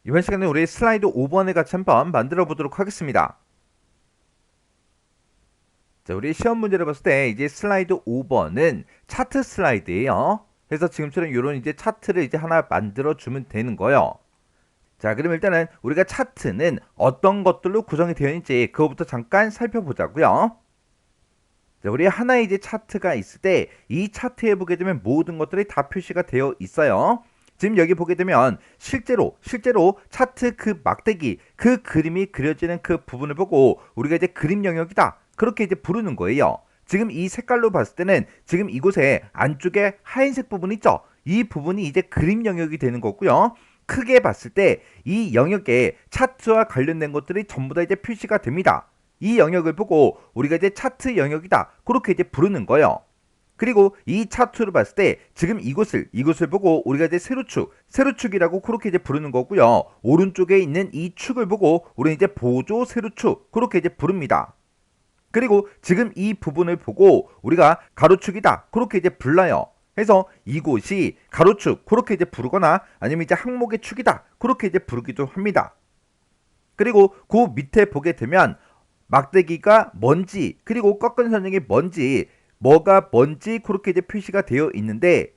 이번 시간에 우리 슬라이드 5번을 같이 한번 만들어 보도록 하겠습니다. 자, 우리 시험 문제를 봤을 때 이제 슬라이드 5번은 차트 슬라이드예요. 그래서 지금처럼 이런 이제 차트를 이제 하나 만들어 주면 되는 거예요. 자, 그럼 일단은 우리가 차트는 어떤 것들로 구성이 되어 있는지 그거부터 잠깐 살펴보자고요. 자, 우리 하나의 이제 차트가 있을 때 이 차트에 보게 되면 모든 것들이 다 표시가 되어 있어요. 지금 여기 보게 되면 실제로 차트 그 막대기 그 그림이 그려지는 그 부분을 보고 우리가 이제 그림 영역이다 그렇게 이제 부르는 거예요. 지금 이 색깔로 봤을 때는 지금 이곳에 안쪽에 하얀색 부분 있죠. 이 부분이 이제 그림 영역이 되는 거고요. 크게 봤을 때 이 영역에 차트와 관련된 것들이 전부 다 이제 표시가 됩니다. 이 영역을 보고 우리가 이제 차트 영역이다 그렇게 이제 부르는 거예요. 그리고 이 차트를 봤을 때 지금 이곳을 보고 우리가 이제 세로축이라고 그렇게 이제 부르는 거고요. 오른쪽에 있는 이 축을 보고 우리는 이제 보조 세로축 그렇게 이제 부릅니다. 그리고 지금 이 부분을 보고 우리가 가로축이다 그렇게 이제 불러요. 그래서 이곳이 가로축 그렇게 이제 부르거나 아니면 이제 항목의 축이다 그렇게 이제 부르기도 합니다. 그리고 그 밑에 보게 되면 막대기가 뭔지 그리고 꺾은 선형이 뭔지 뭐가 뭔지 그렇게 이제 표시가 되어 있는데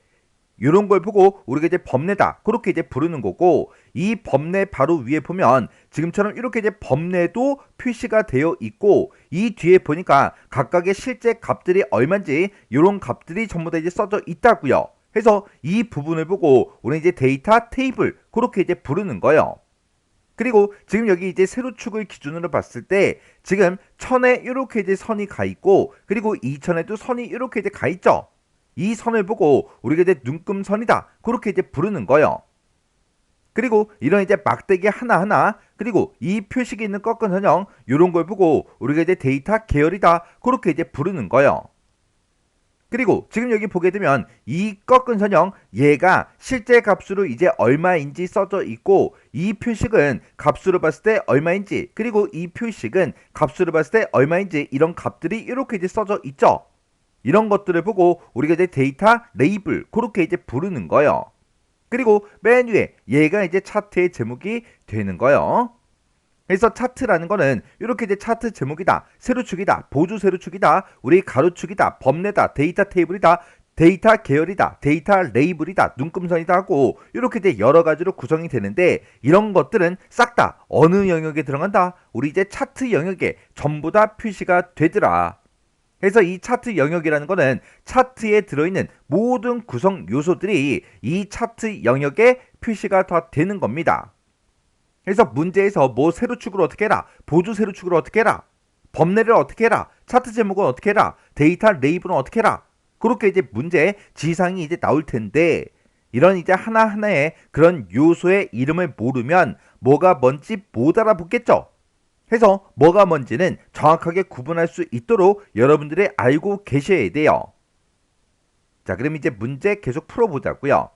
이런 걸 보고 우리가 이제 범례다 그렇게 이제 부르는 거고 이 범례 바로 위에 보면 지금처럼 이렇게 이제 범례도 표시가 되어 있고 이 뒤에 보니까 각각의 실제 값들이 얼마인지 이런 값들이 전부 다 이제 써져 있다고요. 그래서 이 부분을 보고 우리는 이제 데이터 테이블 그렇게 이제 부르는 거예요. 그리고 지금 여기 이제 세로축을 기준으로 봤을 때 지금 1000에 이렇게 이제 선이 가 있고 그리고 2000에도 선이 이렇게 이제 가 있죠. 이 선을 보고 우리가 이제 눈금선이다 그렇게 이제 부르는 거예요. 그리고 이런 이제 막대기 하나하나 그리고 이 표식이 있는 꺾은 선형 이런 걸 보고 우리가 이제 데이터 계열이다 그렇게 이제 부르는 거예요. 그리고 지금 여기 보게 되면 이 꺾은 선형 얘가 실제 값으로 이제 얼마인지 써져 있고 이 표식은 값으로 봤을 때 얼마인지 그리고 이 표식은 값으로 봤을 때 얼마인지 이런 값들이 이렇게 이제 써져 있죠. 이런 것들을 보고 우리가 이제 데이터 레이블 그렇게 이제 부르는 거예요. 그리고 맨 위에 얘가 이제 차트의 제목이 되는 거예요. 그래서 차트라는 거는 이렇게 이제 차트 제목이다, 세로축이다, 보조 세로축이다, 우리 가로축이다, 범례다, 데이터 테이블이다, 데이터 계열이다, 데이터 레이블이다, 눈금선이다 하고 이렇게 이제 여러 가지로 구성이 되는데 이런 것들은 싹 다 어느 영역에 들어간다? 우리 이제 차트 영역에 전부 다 표시가 되더라. 그래서 이 차트 영역이라는 거는 차트에 들어있는 모든 구성 요소들이 이 차트 영역에 표시가 다 되는 겁니다. 그래서 문제에서 뭐 세로축을 어떻게 해라, 보조 세로축을 어떻게 해라, 범례를 어떻게 해라, 차트 제목은 어떻게 해라, 데이터 레이블은 어떻게 해라 그렇게 이제 문제 지상이 이제 나올 텐데 이런 이제 하나하나의 그런 요소의 이름을 모르면 뭐가 뭔지 못 알아보겠죠. 해서 뭐가 뭔지는 정확하게 구분할 수 있도록 여러분들이 알고 계셔야 돼요. 자, 그럼 이제 문제 계속 풀어보자고요.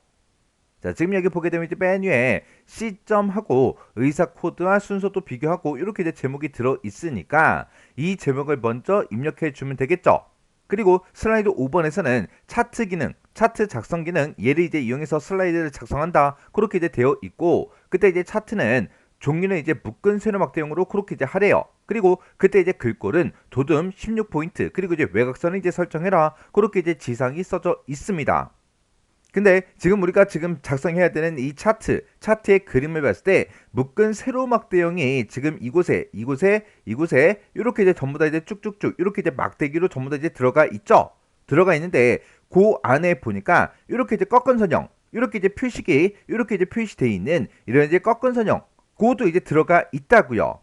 자, 지금 여기 보게 되면 이제 맨 위에 시점하고 의사 코드와 순서도 비교하고 이렇게 이제 제목이 들어 있으니까 이 제목을 먼저 입력해 주면 되겠죠. 그리고 슬라이드 5번에서는 차트 기능, 차트 작성 기능 얘를 이제 이용해서 슬라이드를 작성한다 그렇게 이제 되어 있고 그때 이제 차트는 종류는 이제 묶은 세로막대형으로 그렇게 이제 하래요. 그리고 그때 이제 글꼴은 도듬 16포인트 그리고 이제 외곽선을 이제 설정해라 그렇게 이제 지상이 써져 있습니다. 근데 지금 우리가 지금 작성해야 되는 이 차트의 그림을 봤을 때 묶은 세로막대형이 지금 이곳에 이렇게 이제 전부 다 이제 쭉쭉쭉 이렇게 이제 막대기로 전부 다 이제 들어가 있죠. 들어가 있는데 그 안에 보니까 이렇게 이제 꺾은 선형 이렇게 이제 표식이 이렇게 이제 표시되어 있는 이런 이제 꺾은 선형 그것도 이제 들어가 있다고요.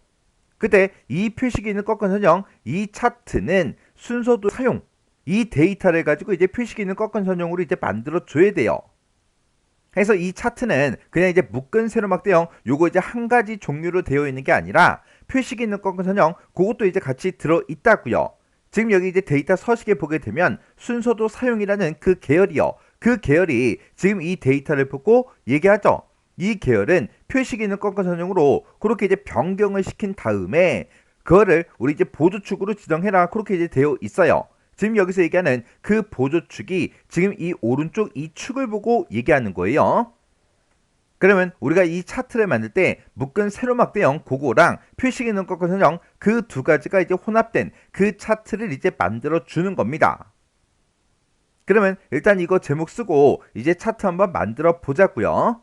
그때 이 표식이 있는 꺾은 선형 이 차트는 순서도 사용 이 데이터를 가지고 이제 표식이 있는 꺾은 선형으로 이제 만들어 줘야 돼요. 그래서 이 차트는 그냥 이제 묶은 세로막대형 요거 이제 한 가지 종류로 되어 있는 게 아니라 표식이 있는 꺾은 선형 그것도 이제 같이 들어 있다고요. 지금 여기 이제 데이터 서식에 보게 되면 순서도 사용이라는 그 계열이요. 그 계열이 지금 이 데이터를 보고 얘기하죠. 이 계열은 표식이 있는 꺾은 선형으로 그렇게 이제 변경을 시킨 다음에 그거를 우리 이제 보조축으로 지정해라 그렇게 이제 되어 있어요. 지금 여기서 얘기하는 그 보조축이 지금 이 오른쪽 이 축을 보고 얘기하는 거예요. 그러면 우리가 이 차트를 만들 때 묶은 세로막대형 그거랑 표식 있는 꺾은 선형 그 두 가지가 이제 혼합된 그 차트를 이제 만들어 주는 겁니다. 그러면 일단 이거 제목 쓰고 이제 차트 한번 만들어 보자고요.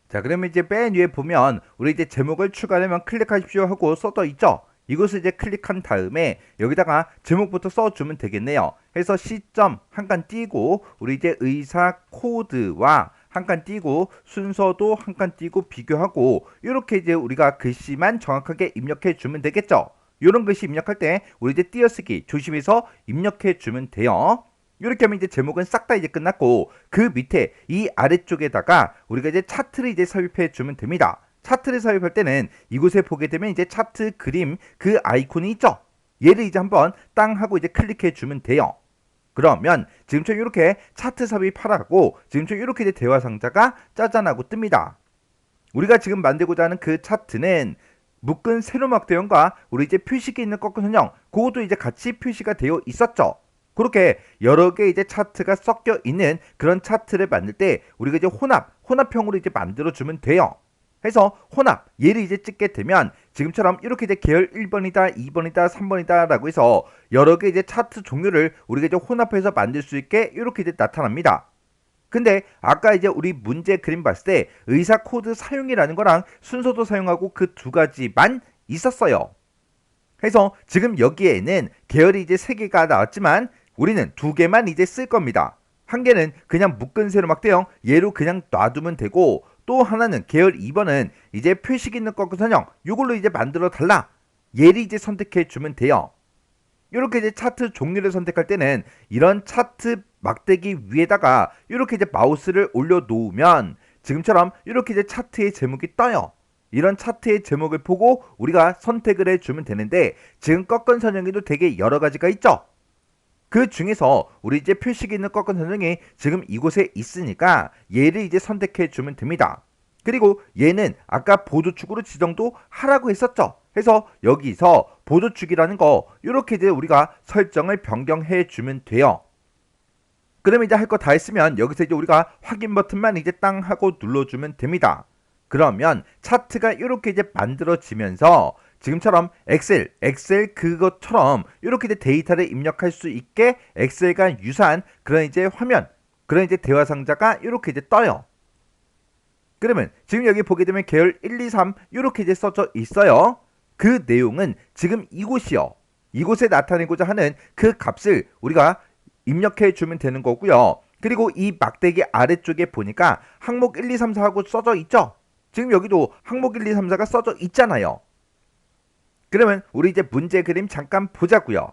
자, 그러면 이제 맨 위에 보면 우리 이제 제목을 추가하려면 클릭하십시오 하고 써져 있죠. 이것을 이제 클릭한 다음에 여기다가 제목부터 써주면 되겠네요. 해서 시점 한 칸 띄고 우리 이제 의사 코드와 한 칸 띄고 순서도 한 칸 띄고 비교하고 이렇게 이제 우리가 글씨만 정확하게 입력해 주면 되겠죠. 이런 글씨 입력할 때 우리 이제 띄어쓰기 조심해서 입력해 주면 돼요. 이렇게 하면 이제 제목은 싹 다 이제 끝났고 그 밑에 이 아래쪽에다가 우리가 이제 차트를 이제 삽입해 주면 됩니다. 차트를 삽입할 때는 이곳에 보게 되면 이제 차트 그림 그 아이콘이 있죠. 얘를 이제 한번 땅 하고 이제 클릭해 주면 돼요. 그러면 지금처럼 이렇게 차트 삽입하라고 지금처럼 이렇게 이제 대화 상자가 짜잔하고 뜹니다. 우리가 지금 만들고자 하는 그 차트는 묶은 세로막대형과 우리 이제 표식이 있는 꺾은 선형 그것도 이제 같이 표시가 되어 있었죠. 그렇게 여러 개 이제 차트가 섞여 있는 그런 차트를 만들 때 우리가 이제 혼합형으로 이제 만들어 주면 돼요. 해서 혼합 얘를 이제 찍게 되면 지금처럼 이렇게 이제 계열 1번이다, 2번이다, 3번이다 라고 해서 여러 개 이제 차트 종류를 우리가 이제 혼합해서 만들 수 있게 이렇게 이제 나타납니다. 근데 아까 이제 우리 문제 그림 봤을 때 의사 코드 사용이라는 거랑 순서도 사용하고 그 두 가지만 있었어요. 해서 지금 여기에는 계열이 이제 3개가 나왔지만 우리는 2개만 이제 쓸 겁니다. 한 개는 그냥 묶은 세로막대형 얘로 그냥 놔두면 되고 또 하나는 계열 2번은 이제 표식 있는 꺾은 선형 이걸로 이제 만들어 달라. 얘를 이제 선택해 주면 돼요. 이렇게 이제 차트 종류를 선택할 때는 이런 차트 막대기 위에다가 이렇게 이제 마우스를 올려 놓으면 지금처럼 이렇게 이제 차트의 제목이 떠요. 이런 차트의 제목을 보고 우리가 선택을 해주면 되는데 지금 꺾은 선형에도 되게 여러 가지가 있죠. 그 중에서 우리 이제 표식이 있는 꺾은 선형이 지금 이곳에 있으니까 얘를 이제 선택해 주면 됩니다. 그리고 얘는 아까 보조축으로 지정도 하라고 했었죠. 해서 여기서 보조축이라는 거 이렇게 이제 우리가 설정을 변경해 주면 돼요. 그럼 이제 할 거 다 했으면 여기서 이제 우리가 확인 버튼만 이제 땅 하고 눌러주면 됩니다. 그러면 차트가 이렇게 이제 만들어지면서 지금처럼 엑셀 그것처럼 이렇게 이제 데이터를 입력할 수 있게 엑셀과 유사한 그런 이제 화면, 그런 이제 대화 상자가 이렇게 이제 떠요. 그러면 지금 여기 보게 되면 계열 1, 2, 3 이렇게 이제 써져 있어요. 그 내용은 지금 이곳이요. 이곳에 나타내고자 하는 그 값을 우리가 입력해 주면 되는 거고요. 그리고 이 막대기 아래쪽에 보니까 항목 1, 2, 3, 4하고 써져 있죠. 지금 여기도 항목 1, 2, 3, 4가 써져 있잖아요. 그러면 우리 이제 문제 그림 잠깐 보자고요.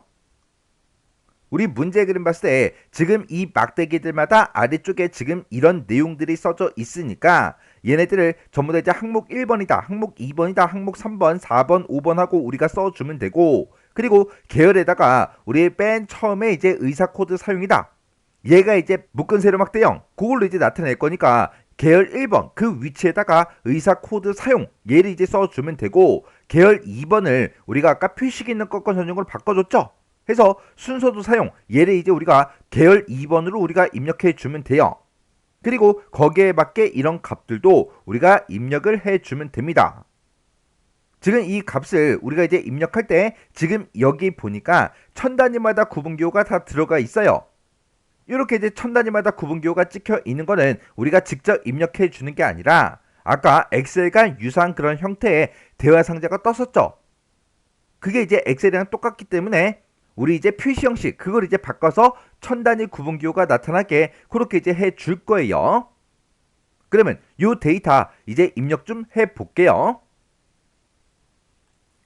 우리 문제 그림 봤을 때 지금 이 막대기들마다 아래쪽에 지금 이런 내용들이 써져 있으니까 얘네들을 전부 다 이제 항목 1번이다, 항목 2번이다, 항목 3번, 4번, 5번 하고 우리가 써주면 되고 그리고 계열에다가 우리 맨 처음에 이제 의사 코드 사용이다. 얘가 이제 묶은 세로막대형 그걸로 이제 나타낼 거니까 계열 1번 그 위치에다가 의사 코드 사용 얘를 이제 써주면 되고 계열 2번을 우리가 아까 표식 있는 꺾은 선형으로 바꿔줬죠. 해서 순서도 사용 얘를 이제 우리가 계열 2번으로 우리가 입력해 주면 돼요. 그리고 거기에 맞게 이런 값들도 우리가 입력을 해 주면 됩니다. 지금 이 값을 우리가 이제 입력할 때 지금 여기 보니까 천 단위마다 구분기호가 다 들어가 있어요. 이렇게 이제 천 단위마다 구분기호가 찍혀 있는 거는 우리가 직접 입력해 주는 게 아니라 아까 엑셀과 유사한 그런 형태의 대화 상자가 떴었죠. 그게 이제 엑셀이랑 똑같기 때문에 우리 이제 표시 형식 그걸 이제 바꿔서 천 단위 구분기호가 나타나게 그렇게 이제 해 줄 거예요. 그러면 이 데이터 이제 입력 좀 해 볼게요.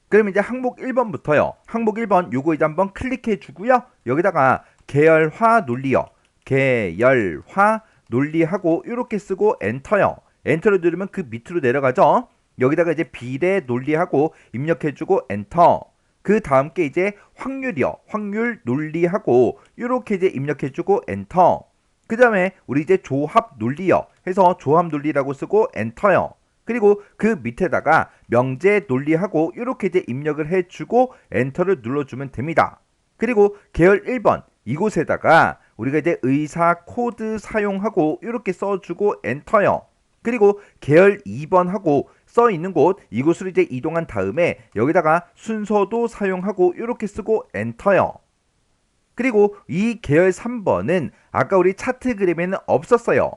그럼 이제 항목 1번부터요. 항목 1번 요거 이제 한번 클릭해 주고요. 여기다가 계열화 논리요. 계열화 논리하고 이렇게 쓰고 엔터요. 엔터를 누르면 그 밑으로 내려가죠. 여기다가 이제 비례 논리하고 입력해 주고 엔터. 그 다음 게 이제 확률이요. 확률 논리하고 이렇게 이제 입력해 주고 엔터. 그 다음에 우리 이제 조합 논리요. 해서 조합 논리라고 쓰고 엔터요. 그리고 그 밑에다가 명제 논리하고 이렇게 이제 입력을 해주고 엔터를 눌러주면 됩니다. 그리고 계열 1번 이곳에다가 우리가 이제 의사 코드 사용하고 이렇게 써주고 엔터요. 그리고 계열 2번하고 써 있는 곳 이곳으로 이제 이동한 다음에 여기다가 순서도 사용하고 이렇게 쓰고 엔터요. 그리고 이 계열 3번은 아까 우리 차트 그림에는 없었어요.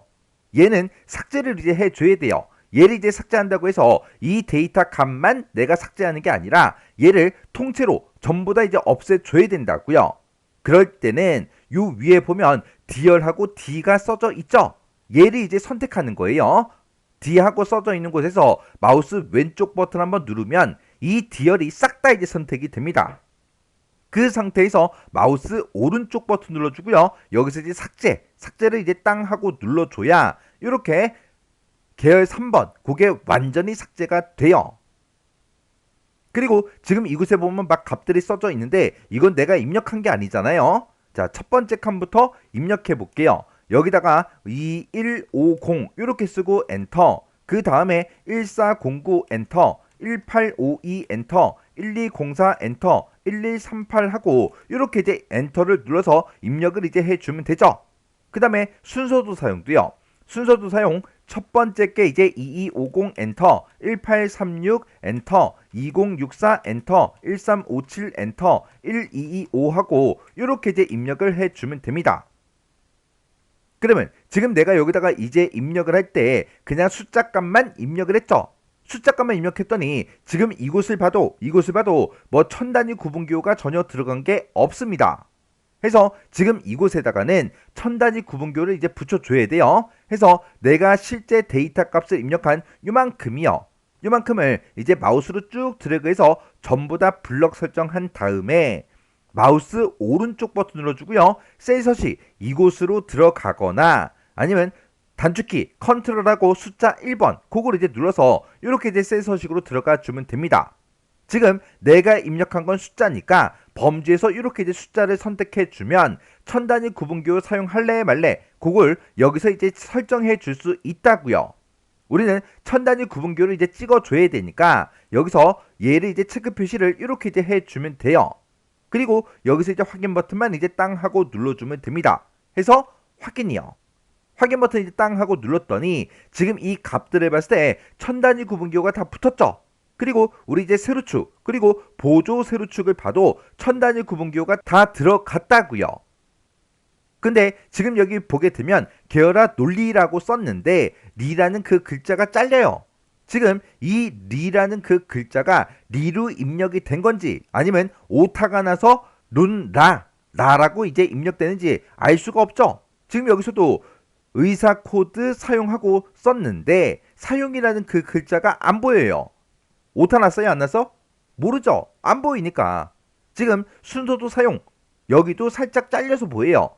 얘는 삭제를 이제 해줘야 돼요. 얘를 이제 삭제한다고 해서 이 데이터 값만 내가 삭제하는 게 아니라 얘를 통째로 전부 다 이제 없애줘야 된다고요. 그럴 때는 요 위에 보면 D열하고 D가 써져 있죠. 얘를 이제 선택하는 거예요. D하고 써져 있는 곳에서 마우스 왼쪽 버튼 한번 누르면 이 D열이 싹 다 이제 선택이 됩니다. 그 상태에서 마우스 오른쪽 버튼 눌러주고요. 여기서 이제 삭제를 이제 땅 하고 눌러줘야 이렇게 계열 3번 그게 완전히 삭제가 돼요. 그리고 지금 이곳에 보면 막 값들이 써져 있는데 이건 내가 입력한 게 아니잖아요. 자, 첫 번째 칸부터 입력해 볼게요. 여기다가 2150 이렇게 쓰고 엔터, 그 다음에 1409 엔터, 1852 엔터, 1204 엔터, 1138 하고 이렇게 이제 엔터를 눌러서 입력을 이제 해주면 되죠. 그 다음에 순서도 사용도요. 순서도 사용 첫 번째 게 이제 2250 엔터, 1836 엔터, 2064 엔터, 1357 엔터, 1225 하고 이렇게 이제 입력을 해주면 됩니다. 그러면 지금 내가 여기다가 이제 입력을 할 때 그냥 숫자 값만 입력을 했죠. 숫자 값만 입력했더니 지금 이곳을 봐도 뭐 천 단위 구분기호가 전혀 들어간 게 없습니다. 해서 지금 이곳에다가는 천 단위 구분기호를 이제 붙여줘야 돼요. 해서 내가 실제 데이터 값을 입력한 요만큼이요. 요만큼을 이제 마우스로 쭉 드래그해서 전부 다 블럭 설정한 다음에 마우스 오른쪽 버튼 눌러주고요. 셀 서식 이곳으로 들어가거나 아니면 단축키 컨트롤하고 숫자 1번 그걸 이제 눌러서 이렇게 이제 셀 서식으로 들어가 주면 됩니다. 지금 내가 입력한 건 숫자니까 범주에서 이렇게 이제 숫자를 선택해 주면 천 단위 구분기호 사용할래 말래 그걸 여기서 이제 설정해 줄 수 있다고요. 우리는 천 단위 구분기호를 이제 찍어 줘야 되니까 여기서 얘를 이제 체크 표시를 이렇게 이제 해 주면 돼요. 그리고 여기서 이제 확인 버튼만 이제 땅 하고 눌러주면 됩니다. 해서 확인이요. 확인 버튼 이제 땅 하고 눌렀더니 지금 이 값들을 봤을 때 천 단위 구분기호가 다 붙었죠. 그리고 우리 이제 세로축 그리고 보조 세로축을 봐도 천 단위 구분기호가 다 들어갔다고요. 근데 지금 여기 보게 되면 계열화 논리라고 썼는데 리라는 그 글자가 잘려요. 지금 이 리라는 그 글자가 리로 입력이 된 건지 아니면 오타가 나서 라라고 이제 입력되는지 알 수가 없죠. 지금 여기서도 의사 코드 사용하고 썼는데 사용이라는 그 글자가 안 보여요. 오타 났어요? 안 났어? 모르죠. 안 보이니까. 지금 순서도 사용 여기도 살짝 잘려서 보여요.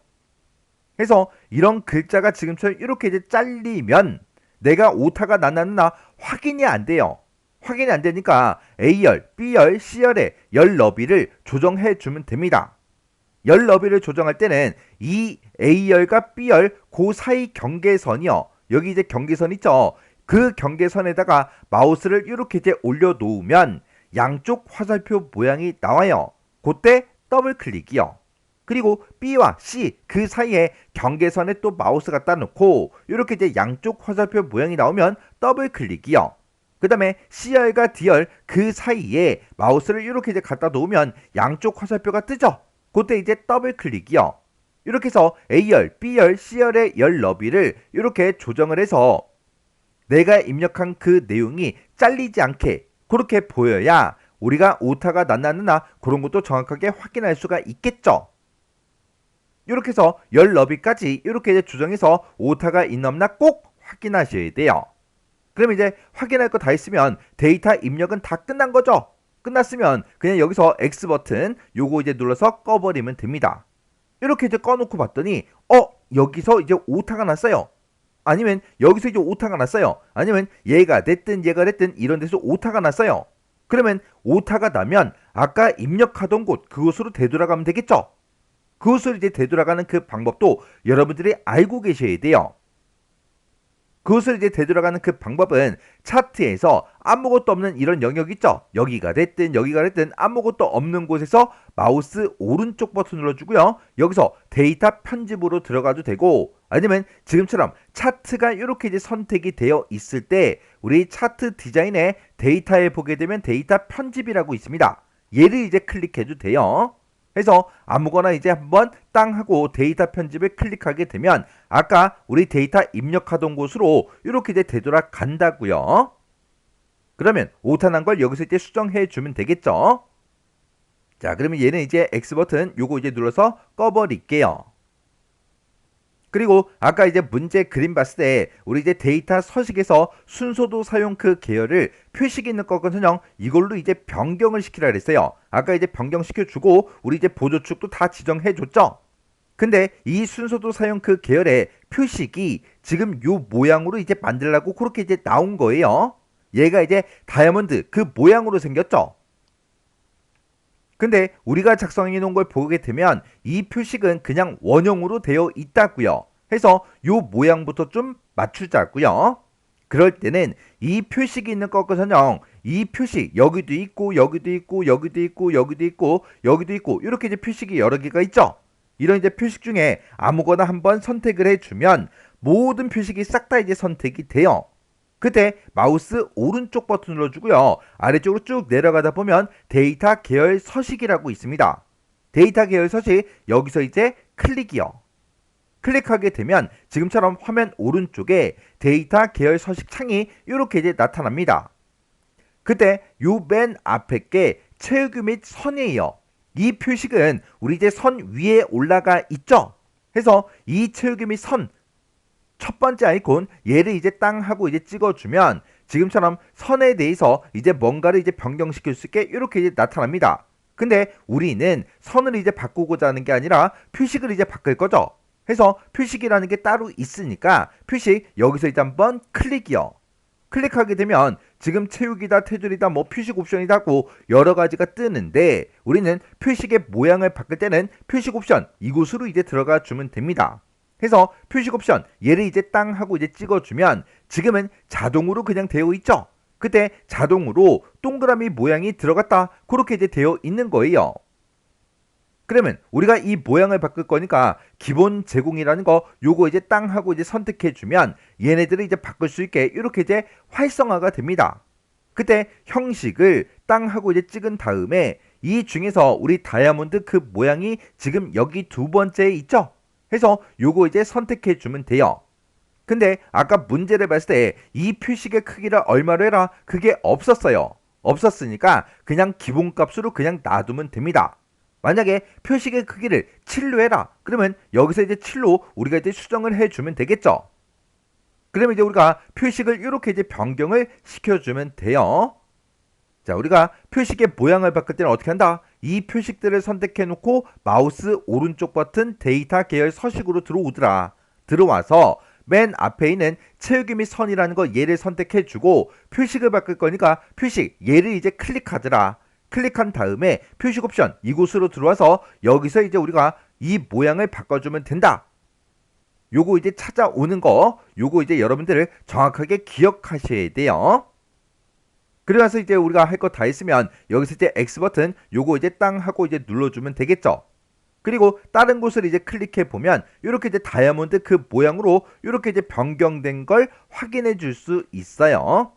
해서 이런 글자가 지금처럼 이렇게 이제 잘리면 내가 오타가 났나 확인이 안 돼요. 확인이 안 되니까 A열, B열, C열의 열 너비를 조정해 주면 됩니다. 열 너비를 조정할 때는 이 A열과 B열 그 사이 경계선이요. 여기 이제 경계선 있죠. 그 경계선에다가 마우스를 이렇게 이제 올려놓으면 양쪽 화살표 모양이 나와요. 그때 더블 클릭이요. 그리고 B와 C 그 사이에 경계선에 또 마우스 갖다 놓고 이렇게 이제 양쪽 화살표 모양이 나오면 더블 클릭이요. 그 다음에 C열과 D열 그 사이에 마우스를 이렇게 이제 갖다 놓으면 양쪽 화살표가 뜨죠. 그때 이제 더블 클릭이요. 이렇게 해서 A열, B열, C열의 열 너비를 이렇게 조정을 해서 내가 입력한 그 내용이 잘리지 않게 그렇게 보여야 우리가 오타가 났나 그런 것도 정확하게 확인할 수가 있겠죠. 이렇게 해서 열 너비까지 이렇게 이제 조정해서 오타가 있나 없나 꼭 확인하셔야 돼요. 그럼 이제 확인할 거 다 있으면 데이터 입력은 다 끝난 거죠. 끝났으면 그냥 여기서 X 버튼 요거 이제 눌러서 꺼버리면 됩니다. 이렇게 이제 꺼놓고 봤더니 여기서 이제 오타가 났어요. 아니면 여기서 이제 오타가 났어요. 아니면 얘가 됐든 이런 데서 오타가 났어요. 그러면 오타가 나면 아까 입력하던 곳 그곳으로 되돌아가면 되겠죠. 그곳으로 이제 되돌아가는 그 방법도 여러분들이 알고 계셔야 돼요. 그것을 이제 되돌아가는 그 방법은 차트에서 아무것도 없는 이런 영역 있죠? 여기가 됐든 아무것도 없는 곳에서 마우스 오른쪽 버튼 눌러주고요. 여기서 데이터 편집으로 들어가도 되고, 아니면 지금처럼 차트가 이렇게 이제 선택이 되어 있을 때 우리 차트 디자인의 데이터에 보게 되면 데이터 편집이라고 있습니다. 얘를 이제 클릭해도 돼요. 해서 아무거나 이제 한번 땅 하고 데이터 편집을 클릭하게 되면 아까 우리 데이터 입력하던 곳으로 이렇게 이제 되돌아간다고요. 그러면 오타난 걸 여기서 이제 수정해 주면 되겠죠. 자, 그러면 얘는 이제 X 버튼 요거 이제 눌러서 꺼버릴게요. 그리고 아까 이제 문제 그림 봤을 때 우리 이제 데이터 서식에서 순서도 사용 그 계열을 표식 있는 거거든요. 이걸로 이제 변경을 시키라 그랬어요. 아까 이제 변경시켜 주고 우리 이제 보조축도 다 지정해 줬죠. 근데 이 순서도 사용 그 계열의 표식이 지금 요 모양으로 이제 만들라고 그렇게 이제 나온 거예요. 얘가 이제 다이아몬드 그 모양으로 생겼죠. 근데 우리가 작성해 놓은 걸 보게 되면 이 표식은 그냥 원형으로 되어 있다고요. 해서 요 모양부터 좀 맞추자고요. 그럴 때는 이 표식이 있는 거거든요. 이 표식 여기도 있고 여기도 있고 여기도 있고 여기도 있고 여기도 있고 이렇게 이제 표식이 여러 개가 있죠. 이런 이제 표식 중에 아무거나 한번 선택을 해주면 모든 표식이 싹 다 이제 선택이 돼요. 그때 마우스 오른쪽 버튼 눌러주고요. 아래쪽으로 쭉 내려가다 보면 데이터 계열 서식이라고 있습니다. 데이터 계열 서식 여기서 이제 클릭이요. 클릭하게 되면 지금처럼 화면 오른쪽에 데이터 계열 서식 창이 이렇게 이제 나타납니다. 그때 요 맨 앞에 게 채우기 및 선이에요. 이 표식은 우리 이제 선 위에 올라가 있죠. 해서 이 채우기 및 선 첫 번째 아이콘 얘를 이제 땅 하고 이제 찍어주면 지금처럼 선에 대해서 이제 뭔가를 이제 변경시킬 수 있게 이렇게 이제 나타납니다. 근데 우리는 선을 이제 바꾸고자 하는 게 아니라 표식을 이제 바꿀 거죠. 해서 표식이라는 게 따로 있으니까 표식 여기서 이제 한번 클릭이요. 클릭하게 되면 지금 채우기다, 테두리다, 뭐 표식 옵션이다 하고 여러 가지가 뜨는데 우리는 표식의 모양을 바꿀 때는 표식 옵션 이곳으로 이제 들어가 주면 됩니다. 해서 표식 옵션 얘를 이제 땅 하고 이제 찍어주면 지금은 자동으로 그냥 되어 있죠. 그때 자동으로 동그라미 모양이 들어갔다 그렇게 이제 되어 있는 거예요. 그러면 우리가 이 모양을 바꿀 거니까 기본 제공이라는 거 요거 이제 땅 하고 이제 선택해 주면 얘네들을 이제 바꿀 수 있게 이렇게 이제 활성화가 됩니다. 그때 형식을 땅 하고 이제 찍은 다음에 이 중에서 우리 다이아몬드 그 모양이 지금 여기 두 번째에 있죠. 해서 요거 이제 선택해 주면 돼요. 근데 아까 문제를 봤을 때 이 표식의 크기를 얼마로 해라 그게 없었어요. 없었으니까 그냥 기본값으로 그냥 놔두면 됩니다. 만약에 표식의 크기를 7로 해라 그러면 여기서 이제 7로 우리가 이제 수정을 해주면 되겠죠. 그러면 이제 우리가 표식을 이렇게 이제 변경을 시켜주면 돼요. 자, 우리가 표식의 모양을 바꿀 때는 어떻게 한다? 이 표식들을 선택해 놓고 마우스 오른쪽 버튼 데이터 계열 서식으로 들어오더라. 들어와서 맨 앞에 있는 채우기 및 선이라는 거 얘를 선택해 주고 표식을 바꿀 거니까 표식 얘를 이제 클릭하더라. 클릭한 다음에 표식 옵션 이곳으로 들어와서 여기서 이제 우리가 이 모양을 바꿔주면 된다. 요거 이제 찾아오는 거 요거 이제 여러분들 정확하게 기억하셔야 돼요. 그래서 이제 우리가 할 거 다 했으면 여기서 이제 X 버튼 요거 이제 땅 하고 이제 눌러주면 되겠죠. 그리고 다른 곳을 이제 클릭해 보면 이렇게 이제 다이아몬드 그 모양으로 이렇게 이제 변경된 걸 확인해 줄 수 있어요.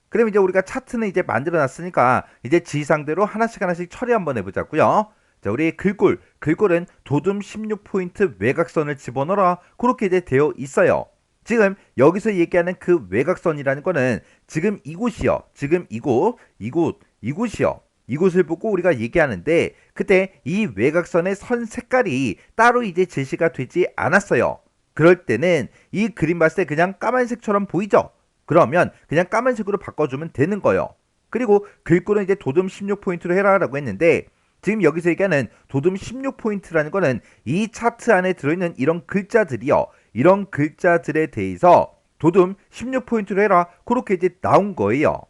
그럼 이제 우리가 차트는 이제 만들어 놨으니까 이제 지상대로 하나씩 처리 한번 해보자고요. 자, 우리 글꼴은 도둠 16포인트 외곽선을 집어넣어라 그렇게 이제 되어 있어요. 지금 여기서 얘기하는 그 외곽선이라는 거는 지금 이곳이요. 지금 이곳이요. 이곳을 보고 우리가 얘기하는데 그때 이 외곽선의 선 색깔이 따로 이제 제시가 되지 않았어요. 그럴 때는 이 그림 봤을 때 그냥 까만색처럼 보이죠? 그러면 그냥 까만색으로 바꿔주면 되는 거예요. 그리고 글꼴은 이제 도둠 16포인트로 해라라고 했는데 지금 여기서 얘기하는 도둠 16포인트라는 거는 이 차트 안에 들어있는 이런 글자들이요. 이런 글자들에 대해서 도둠 16포인트로 해라 그렇게 이제 나온 거예요.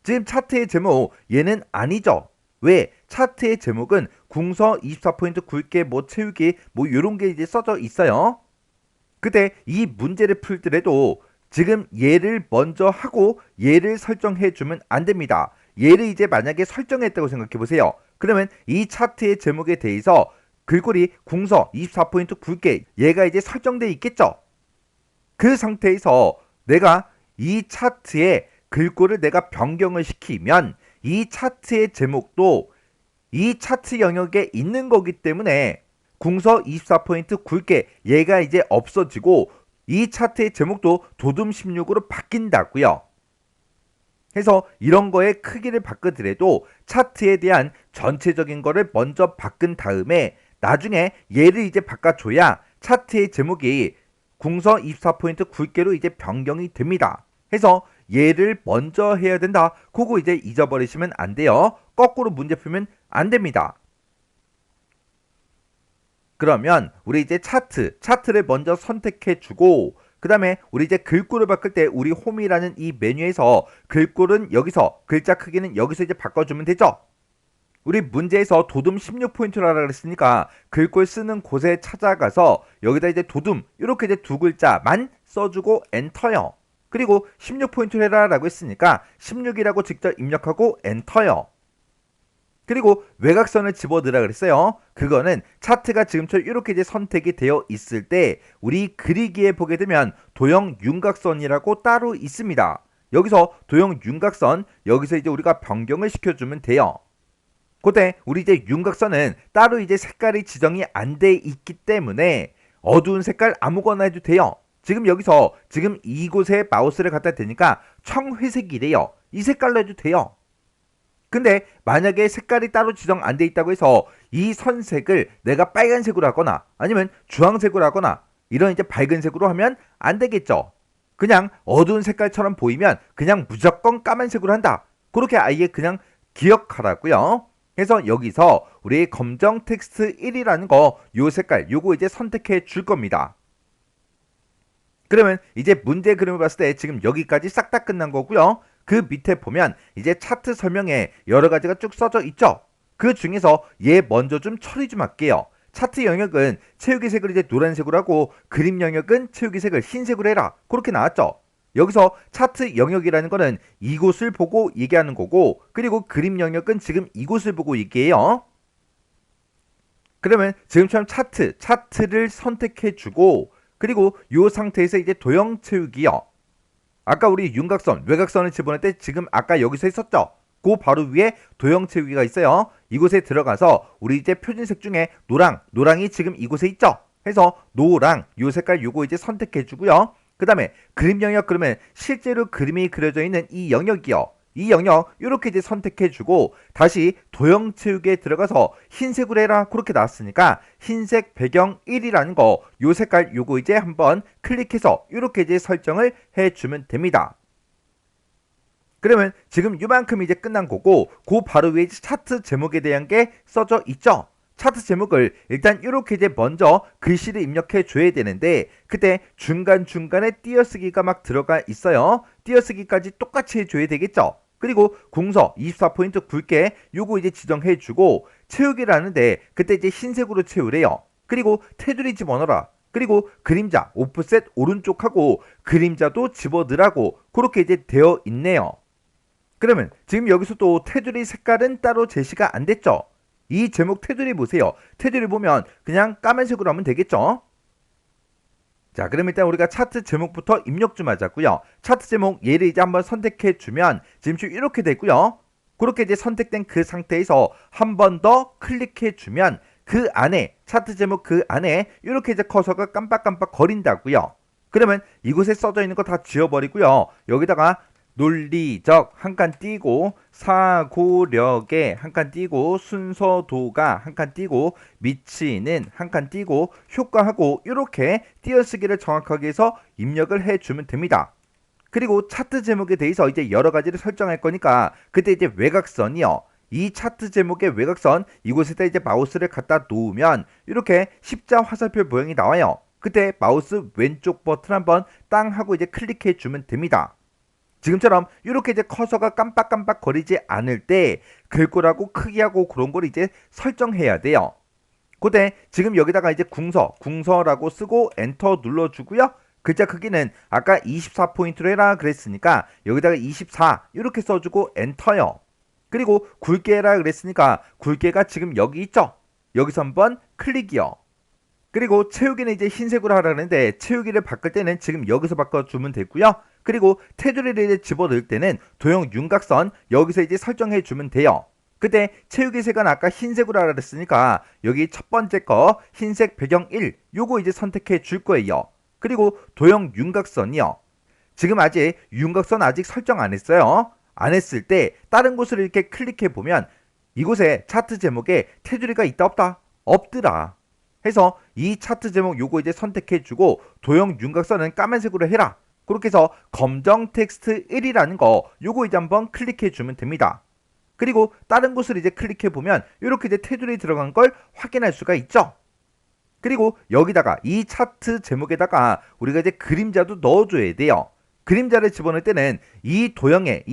지금 차트의 제목 얘는 아니죠. 왜? 차트의 제목은 궁서 24포인트 굵게 뭐 채우기 뭐 요런 게 이제 써져 있어요. 그때 이 문제를 풀더라도 지금 얘를 먼저 하고 얘를 설정해 주면 안 됩니다. 얘를 이제 만약에 설정했다고 생각해 보세요. 그러면 이 차트의 제목에 대해서 글꼴이 궁서 24포인트 굵게 얘가 이제 설정돼 있겠죠. 그 상태에서 내가 이 차트의 글꼴을 내가 변경을 시키면 이 차트의 제목도 이 차트 영역에 있는 거기 때문에 궁서 24포인트 굵게 얘가 이제 없어지고 이 차트의 제목도 도둠 16으로 바뀐다고요. 그래서 이런 거의 크기를 바꾸더라도 차트에 대한 전체적인 거를 먼저 바꾼 다음에 나중에 얘를 이제 바꿔줘야 차트의 제목이 궁서 24포인트 굵게로 이제 변경이 됩니다. 해서 얘를 먼저 해야 된다. 그거 이제 잊어버리시면 안 돼요. 거꾸로 문제 풀면 안 됩니다. 그러면 우리 이제 차트를 먼저 선택해 주고 그 다음에 우리 이제 글꼴을 바꿀 때 우리 홈이라는 이 메뉴에서 글꼴은 여기서 글자 크기는 여기서 이제 바꿔주면 되죠. 우리 문제에서 도둠 16포인트라고 그랬으니까 글꼴 쓰는 곳에 찾아가서 여기다 이제 도둠 이렇게 이제 두 글자만 써주고 엔터요. 그리고 16포인트를 해라 라고 했으니까 16이라고 직접 입력하고 엔터요. 그리고 외곽선을 집어넣으라 그랬어요. 그거는 차트가 지금처럼 이렇게 이제 선택이 되어 있을 때 우리 그리기에 보게 되면 도형 윤곽선이라고 따로 있습니다. 여기서 도형 윤곽선 여기서 이제 우리가 변경을 시켜주면 돼요. 그때 우리 이제 윤곽선은 따로 이제 색깔이 지정이 안 돼 있기 때문에 어두운 색깔 아무거나 해도 돼요. 지금 여기서 지금 이곳에 마우스를 갖다 대니까 청회색이래요. 이 색깔로 해도 돼요. 근데 만약에 색깔이 따로 지정 안 돼 있다고 해서 이 선색을 내가 빨간색으로 하거나 아니면 주황색으로 하거나 이런 이제 밝은 색으로 하면 안 되겠죠. 그냥 어두운 색깔처럼 보이면 그냥 무조건 까만색으로 한다. 그렇게 아예 그냥 기억하라고요. 그래서 여기서 우리 검정 텍스트 1이라는 거 요 색깔 요거 이제 선택해 줄 겁니다. 그러면 이제 문제 그림을 봤을 때 지금 여기까지 싹 다 끝난 거고요. 그 밑에 보면 이제 차트 설명에 여러 가지가 쭉 써져 있죠. 그 중에서 얘 먼저 좀 처리 좀 할게요. 차트 영역은 채우기 색을 이제 노란색으로 하고 그림 영역은 채우기 색을 흰색으로 해라. 그렇게 나왔죠. 여기서 차트 영역이라는 거는 이곳을 보고 얘기하는 거고 그리고 그림 영역은 지금 이곳을 보고 얘기해요. 그러면 지금처럼 차트를 선택해 주고 그리고 이 상태에서 이제 도형 채우기요. 아까 우리 윤곽선, 외곽선을 집어넣을 때 지금 아까 여기서 했었죠? 그 바로 위에 도형 채우기가 있어요. 이곳에 들어가서 우리 이제 표준색 중에 노랑이 지금 이곳에 있죠? 해서 노랑, 요 색깔 요거 이제 선택해 주고요. 그 다음에 그림 영역 그러면 실제로 그림이 그려져 있는 이 영역이요. 이 영역 이렇게 이제 선택해 주고 다시 도형 채우기에 들어가서 흰색으로 해라 그렇게 나왔으니까 흰색 배경 1이라는 거 요 색깔 요거 이제 한번 클릭해서 이렇게 이제 설정을 해 주면 됩니다. 그러면 지금 요만큼 이제 끝난 거고 그 바로 위에 차트 제목에 대한 게 써져 있죠. 차트 제목을 일단 이렇게 이제 먼저 글씨를 입력해 줘야 되는데 그때 중간중간에 띄어쓰기가 막 들어가 있어요. 띄어쓰기까지 똑같이 해줘야 되겠죠. 그리고 궁서 24포인트 굵게 요거 이제 지정해 주고 채우기를 하는데 그때 이제 흰색으로 채우래요. 그리고 테두리 집어넣어라. 그리고 그림자 오프셋 오른쪽하고 그림자도 집어넣으라고 그렇게 이제 되어 있네요. 그러면 지금 여기서 또 테두리 색깔은 따로 제시가 안 됐죠. 이 제목 테두리 보세요. 테두리 보면 그냥 까만색으로 하면 되겠죠. 자, 그럼 일단 우리가 차트 제목부터 입력 좀 하자고요. 차트 제목 얘를 이제 한번 선택해 주면 지금 이렇게 됐고요. 그렇게 이제 선택된 그 상태에서 한 번 더 클릭해 주면 그 안에 차트 제목 그 안에 이렇게 이제 커서가 깜빡깜빡 거린다고요. 그러면 이곳에 써져 있는 거 다 지워버리고요. 여기다가 논리적 한 칸 띄고 사고력에 한 칸 띄고 순서도가 한 칸 띄고 미치는 한 칸 띄고 효과하고 이렇게 띄어쓰기를 정확하게 해서 입력을 해주면 됩니다. 그리고 차트 제목에 대해서 이제 여러 가지를 설정할 거니까 그때 이제 외곽선이요. 이 차트 제목의 외곽선 이곳에다 이제 마우스를 갖다 놓으면 이렇게 십자 화살표 모양이 나와요. 그때 마우스 왼쪽 버튼 한번 땅 하고 이제 클릭해 주면 됩니다. 지금처럼 이렇게 이제 커서가 깜빡깜빡 거리지 않을 때 글꼴하고 크기하고 그런 걸 이제 설정해야 돼요. 그때 지금 여기다가 이제 궁서라고 쓰고 엔터 눌러주고요. 글자 크기는 아까 24포인트로 해라 그랬으니까 여기다가 24 이렇게 써주고 엔터요. 그리고 굵게 해라 그랬으니까 굵게가 지금 여기 있죠. 여기서 한번 클릭이요. 그리고 채우기는 이제 흰색으로 하라 그랬는데 채우기를 바꿀 때는 지금 여기서 바꿔주면 되고요. 그리고 테두리를 이제 집어넣을 때는 도형 윤곽선 여기서 이제 설정해 주면 돼요. 그때 채우기 색은 아까 흰색으로 하라 그랬으니까 여기 첫 번째 거 흰색 배경 1 요거 이제 선택해 줄 거예요. 그리고 도형 윤곽선이요. 지금 아직 윤곽선 아직 설정 안 했어요. 안 했을 때 다른 곳을 이렇게 클릭해 보면 이곳에 차트 제목에 테두리가 있다 없다? 없더라. 해서 이 차트 제목 요거 이제 선택해 주고 도형 윤곽선은 까만색으로 해라. 그렇게 해서 검정 텍스트 1이라는 거 요거 이제 한번 클릭해 주면 됩니다. 그리고 다른 곳을 이제 클릭해 보면 이렇게 이제 테두리 들어간 걸 확인할 수가 있죠. 그리고 여기다가 이 차트 제목에다가 우리가 이제 그림자도 넣어줘야 돼요. 그림자를 집어넣을 때는 이 도형의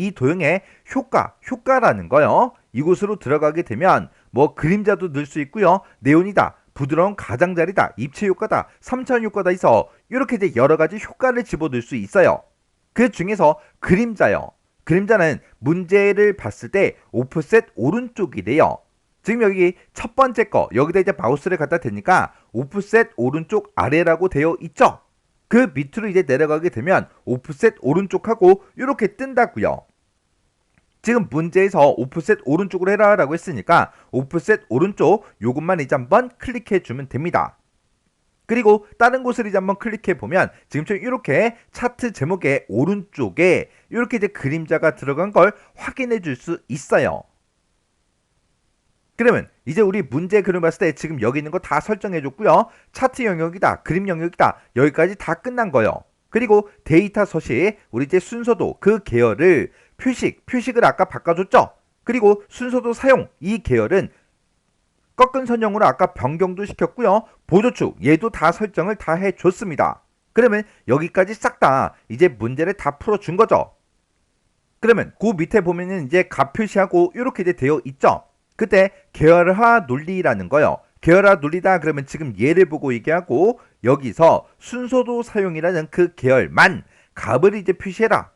효과라는 거요. 이곳으로 들어가게 되면 뭐 그림자도 넣을 수 있고요. 네온이다, 부드러운 가장자리다, 입체 효과다, 3차원 효과다 있어. 이렇게 이제 여러 가지 효과를 집어넣을 수 있어요. 그 중에서 그림자요. 그림자는 문제를 봤을 때 오프셋 오른쪽이래요. 지금 여기 첫 번째 거 여기다 이제 마우스를 갖다 대니까 오프셋 오른쪽 아래라고 되어 있죠. 그 밑으로 이제 내려가게 되면 오프셋 오른쪽하고 이렇게 뜬다고요. 지금 문제에서 오프셋 오른쪽으로 해라 라고 했으니까 오프셋 오른쪽 요것만 이제 한번 클릭해 주면 됩니다. 그리고 다른 곳을 이제 한번 클릭해 보면 지금처럼 이렇게 차트 제목의 오른쪽에 이렇게 이제 그림자가 들어간 걸 확인해 줄 수 있어요. 그러면 이제 우리 문제 그림 봤을 때 지금 여기 있는 거 다 설정해 줬고요. 차트 영역이다, 그림 영역이다, 여기까지 다 끝난 거예요. 그리고 데이터 서식, 우리 이제 순서도 그 계열을 표식을 아까 바꿔줬죠. 그리고 순서도 사용, 이 계열은 꺾은 선형으로 아까 변경도 시켰고요. 보조축, 얘도 다 설정을 다 해줬습니다. 그러면 여기까지 싹 다 이제 문제를 다 풀어준 거죠. 그러면 그 밑에 보면은 이제 값 표시하고 이렇게 이제 되어 있죠. 그때 계열화 논리라는 거요. 계열화 논리다 그러면 지금 얘를 보고 얘기하고 여기서 순서도 사용이라는 그 계열만 값을 이제 표시해라.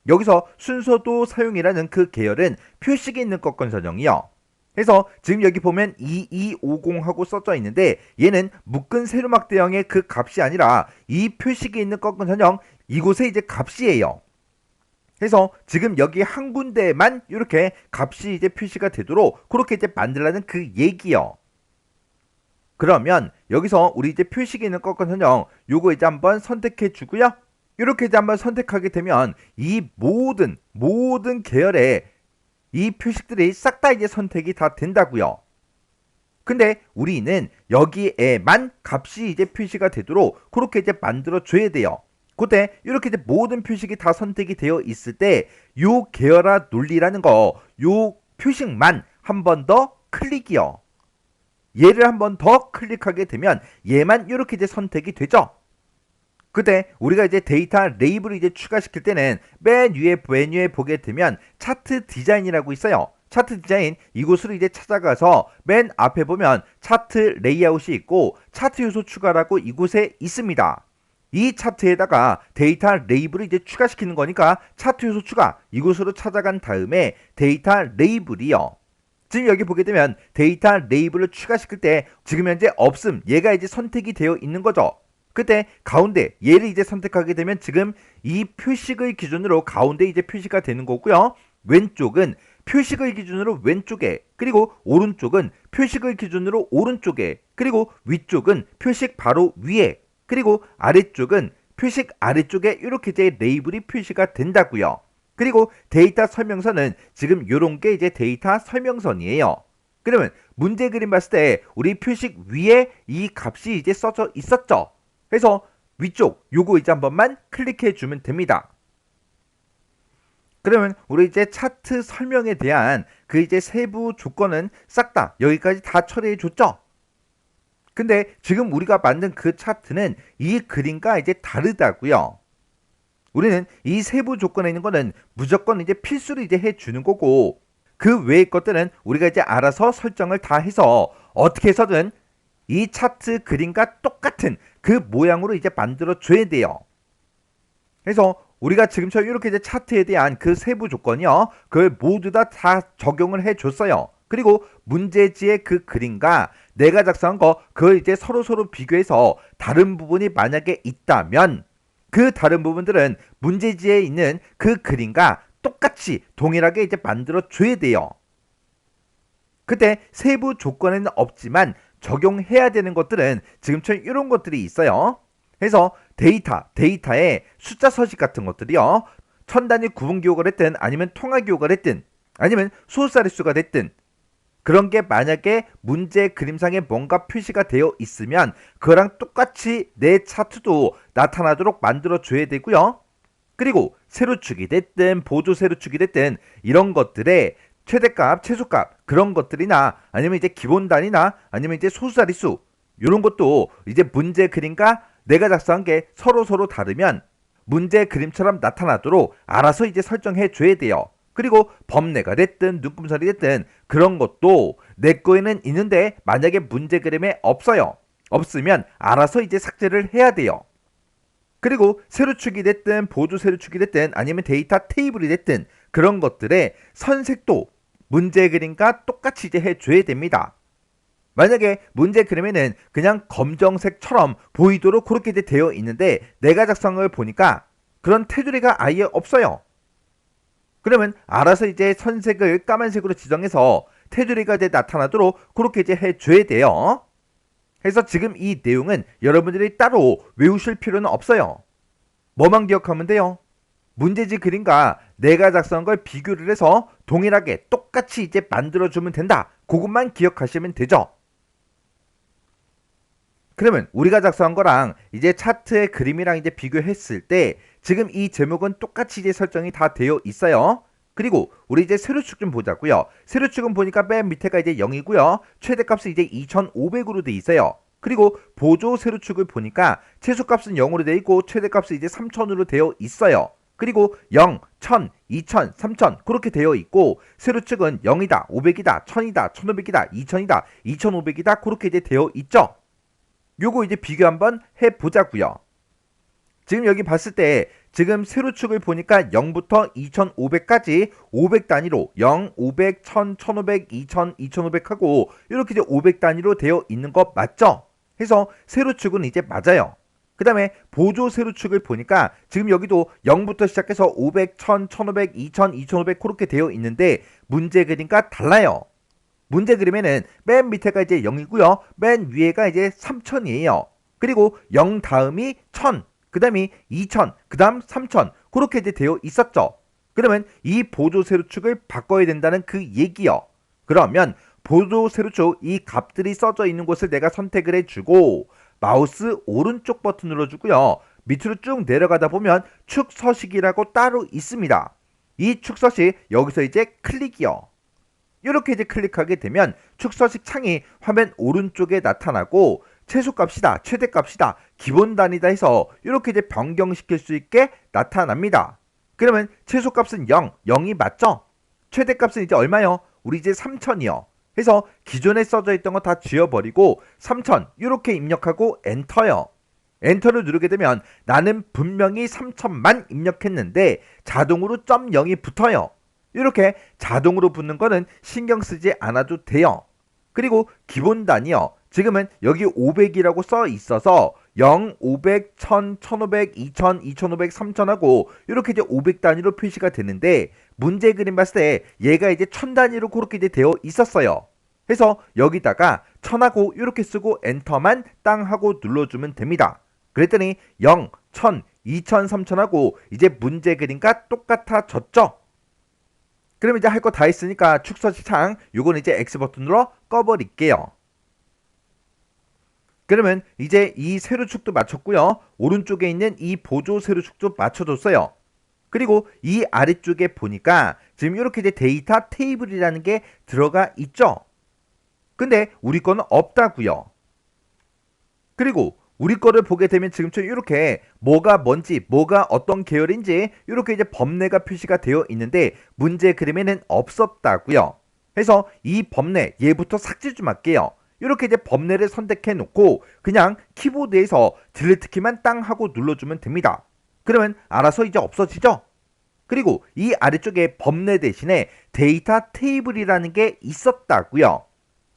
여기서 순서도 사용이라는 그 계열은 표식이 있는 꺾은 선형이요. 그래서 지금 여기 보면 2250하고 써져 있는데 얘는 묶은 세로막 대형의 그 값이 아니라 이 표식이 있는 꺾은 선형 이곳에 이제 값이에요. 그래서 지금 여기 한 군데만 이렇게 값이 이제 표시가 되도록 그렇게 이제 만들라는 그 얘기요. 그러면 여기서 우리 이제 표식이 있는 꺾은 선형 요거 이제 한번 선택해 주고요. 이렇게 이제 한번 선택하게 되면 이 모든 계열의 이 표식들이 싹 다 이제 선택이 다 된다고요. 근데 우리는 여기에만 값이 이제 표시가 되도록 그렇게 이제 만들어 줘야 돼요. 그때 이렇게 이제 모든 표식이 다 선택이 되어 있을 때 요 계열화 논리라는 거 요 표식만 한 번 더 클릭이요. 얘를 한 번 더 클릭하게 되면 얘만 이렇게 이제 선택이 되죠. 그때 우리가 이제 데이터 레이블을 이제 추가시킬 때는 맨 위에 보게 되면 차트 디자인이라고 있어요. 차트 디자인 이곳으로 이제 찾아가서 맨 앞에 보면 차트 레이아웃이 있고 차트 요소 추가라고 이곳에 있습니다. 이 차트에다가 데이터 레이블을 이제 추가시키는 거니까 차트 요소 추가 이곳으로 찾아간 다음에 데이터 레이블이요. 지금 여기 보게 되면 데이터 레이블을 추가시킬 때 지금 현재 없음 얘가 이제 선택이 되어 있는 거죠. 그때 가운데 얘를 이제 선택하게 되면 지금 이 표식의 기준으로 가운데 이제 표시가 되는 거고요. 왼쪽은 표식의 기준으로 왼쪽에, 그리고 오른쪽은 표식의 기준으로 오른쪽에, 그리고 위쪽은 표식 바로 위에, 그리고 아래쪽은 표식 아래쪽에 이렇게 이제 레이블이 표시가 된다고요. 그리고 데이터 설명서는 지금 요런 게 이제 데이터 설명선이에요. 그러면 문제 그림 봤을 때 우리 표식 위에 이 값이 이제 써져 있었죠. 그래서 위쪽 요거 이제 한 번만 클릭해 주면 됩니다. 그러면 우리 이제 차트 설명에 대한 그 이제 세부 조건은 싹 다 여기까지 다 처리해 줬죠. 근데 지금 우리가 만든 그 차트는 이 그림과 이제 다르다고요. 우리는 이 세부 조건에 있는 거는 무조건 이제 필수로 이제 해 주는 거고 그 외의 것들은 우리가 이제 알아서 설정을 다 해서 어떻게 해서든 이 차트 그림과 똑같은 그 모양으로 이제 만들어 줘야 돼요. 그래서 우리가 지금처럼 이렇게 이제 차트에 대한 그 세부 조건이요, 그걸 모두 다 적용을 해 줬어요. 그리고 문제지의 그 그림과 내가 작성한 거 그걸 이제 서로 비교해서 다른 부분이 만약에 있다면 그 다른 부분들은 문제지에 있는 그 그림과 똑같이 동일하게 이제 만들어 줘야 돼요. 그때 세부 조건에는 없지만 적용해야 되는 것들은 지금처럼 이런 것들이 있어요. 그래서 데이터에 숫자 서식 같은 것들이요, 천 단위 구분 기호가 됐든 아니면 통화 기호가 됐든 아니면 소수자릿수가 됐든 그런 게 만약에 문제 그림상에 뭔가 표시가 되어 있으면 그거랑 똑같이 내 차트도 나타나도록 만들어 줘야 되고요. 그리고 세로축이 됐든 보조 세로축이 됐든 이런 것들의 최대값, 최소값 그런 것들이나 아니면 이제 기본 단위나 아니면 이제 소수자릿수 이런 것도 이제 문제 그림과 내가 작성한 게 서로 다르면 문제 그림처럼 나타나도록 알아서 이제 설정해 줘야 돼요. 그리고 범례가 됐든 눈금살이 됐든 그런 것도 내 거에는 있는데 만약에 문제 그림에 없어요. 없으면 알아서 이제 삭제를 해야 돼요. 그리고 세로축이 됐든 보조 세로축이 됐든 아니면 데이터 테이블이 됐든 그런 것들의 선색도 문제 그림과 똑같이 이제 해줘야 됩니다. 만약에 문제 그림에는 그냥 검정색처럼 보이도록 그렇게 이제 되어 있는데 내가 작성을 보니까 그런 테두리가 아예 없어요. 그러면 알아서 이제 선색을 까만색으로 지정해서 테두리가 이제 나타나도록 그렇게 이제 해줘야 돼요. 그래서 지금 이 내용은 여러분들이 따로 외우실 필요는 없어요. 뭐만 기억하면 돼요? 문제지 그림과 내가 작성한 걸 비교를 해서 동일하게 똑같이 이제 만들어주면 된다. 그것만 기억하시면 되죠. 그러면 우리가 작성한 거랑 이제 차트의 그림이랑 이제 비교했을 때 지금 이 제목은 똑같이 이제 설정이 다 되어 있어요. 그리고 우리 이제 세로축 좀 보자고요. 세로축은 보니까 맨 밑에가 이제 0이고요. 최대값은 이제 2500으로 돼 있어요. 그리고 보조 세로축을 보니까 최소값은 0으로 되어 있고 최대값은 이제 3000으로 되어 있어요. 그리고 0, 1000, 2000, 3000 그렇게 되어 있고 세로축은 0이다, 500이다, 1000이다, 1500이다, 2000이다, 2500이다 그렇게 이제 되어 있죠. 요거 이제 비교 한번 해보자고요. 지금 여기 봤을 때 지금 세로축을 보니까 0부터 2500까지 500단위로 0, 500, 1000, 1500, 2000, 2500 하고 이렇게 이제 500단위로 되어 있는 거 맞죠? 해서 세로축은 이제 맞아요. 그 다음에 보조 세로축을 보니까 지금 여기도 0부터 시작해서 500, 1000, 1500, 2000, 2500 그렇게 되어 있는데 문제 그림과 달라요. 문제 그림에는 맨 밑에가 이제 0이고요. 맨 위에가 이제 3000이에요. 그리고 0 다음이 1000, 그 다음이 2000, 그 다음 3000 그렇게 이제 되어 있었죠. 그러면 이 보조 세로축을 바꿔야 된다는 그 얘기요. 그러면 보조 세로축 이 값들이 써져 있는 곳을 내가 선택을 해주고 마우스 오른쪽 버튼 눌러주고요. 밑으로 쭉 내려가다 보면 축서식이라고 따로 있습니다. 이 축서식 여기서 이제 클릭이요. 이렇게 이제 클릭하게 되면 축서식 창이 화면 오른쪽에 나타나고 최소값이다, 최대값이다, 기본 단위다 해서 이렇게 이제 변경시킬 수 있게 나타납니다. 그러면 최소값은 0, 0이 맞죠? 최대값은 이제 얼마요? 우리 이제 3000이요. 해서 기존에 써져 있던 거 다 지워버리고 3000 이렇게 입력하고 엔터요. 엔터를 누르게 되면 나는 분명히 3000만 입력했는데 자동으로 점 0이 붙어요. 이렇게 자동으로 붙는 거는 신경 쓰지 않아도 돼요. 그리고 기본 단위요. 지금은 여기 500이라고 써 있어서 0, 500, 1000, 1500, 2000, 2500, 3000 하고 이렇게 이제 500 단위로 표시가 되는데 문제 그림 봤을 때 얘가 이제 1000 단위로 그렇게 이제 되어 있었어요. 그래서 여기다가 1000하고 이렇게 쓰고 엔터만 땅 하고 눌러주면 됩니다. 그랬더니 0, 1000, 2000, 3000 하고 이제 문제 그림과 똑같아졌죠. 그럼 이제 할 거 다 했으니까 축서식 창 요건 이제 X 버튼으로 꺼버릴게요. 그러면 이제 이 세로축도 맞췄고요. 오른쪽에 있는 이 보조 세로축도 맞춰줬어요. 그리고 이 아래쪽에 보니까 지금 이렇게 이제 데이터 테이블이라는 게 들어가 있죠. 근데 우리 거는 없다고요. 그리고 우리 거를 보게 되면 지금처럼 이렇게 뭐가 뭔지 뭐가 어떤 계열인지 이렇게 이제 범례가 표시가 되어 있는데 문제 그림에는 없었다고요. 그래서 이 범례 얘부터 삭제 좀 할게요. 이렇게 이제 범례를 선택해 놓고 그냥 키보드에서 딜리트 키만 땅 하고 눌러주면 됩니다. 그러면 알아서 이제 없어지죠? 그리고 이 아래쪽에 범례 대신에 데이터 테이블이라는 게 있었다고요.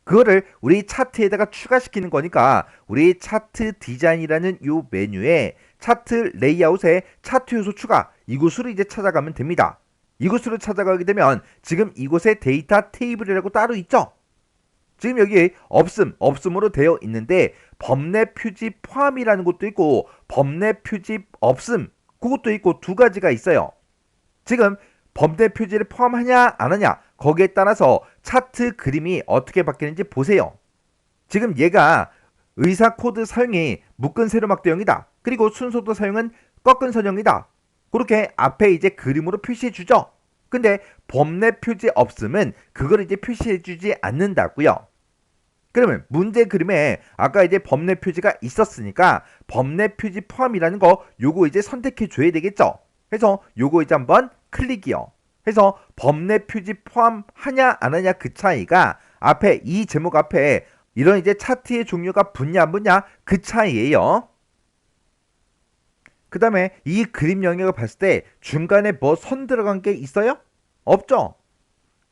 그거를 우리 차트에다가 추가시키는 거니까 우리 차트 디자인이라는 요 메뉴에 차트 레이아웃에 차트 요소 추가 이곳으로 이제 찾아가면 됩니다. 이곳으로 찾아가게 되면 지금 이곳에 데이터 테이블이라고 따로 있죠? 지금 여기 없음으로 되어 있는데 범례 표지 포함이라는 것도 있고 범례 표지 없음 그것도 있고 두 가지가 있어요. 지금 범례 표지를 포함하냐 안 하냐 거기에 따라서 차트 그림이 어떻게 바뀌는지 보세요. 지금 얘가 의사 코드 사용이 묶은 세로막 도형이다. 그리고 순서도 사용은 꺾은 선형이다. 그렇게 앞에 이제 그림으로 표시해 주죠. 근데 범례 표지 없음은 그걸 이제 표시해 주지 않는다고요. 그러면 문제 그림에 아까 이제 범례 표지가 있었으니까 범례 표지 포함이라는 거 요거 이제 선택해 줘야 되겠죠. 그래서 요거 이제 한번 클릭이요. 해서 범례 표지 포함하냐 안 하냐 그 차이가 앞에 이 제목 앞에 이런 이제 차트의 종류가 붙냐 안 붙냐 그 차이예요. 그 다음에 이 그림 영역을 봤을 때 중간에 뭐 선 들어간 게 있어요? 없죠?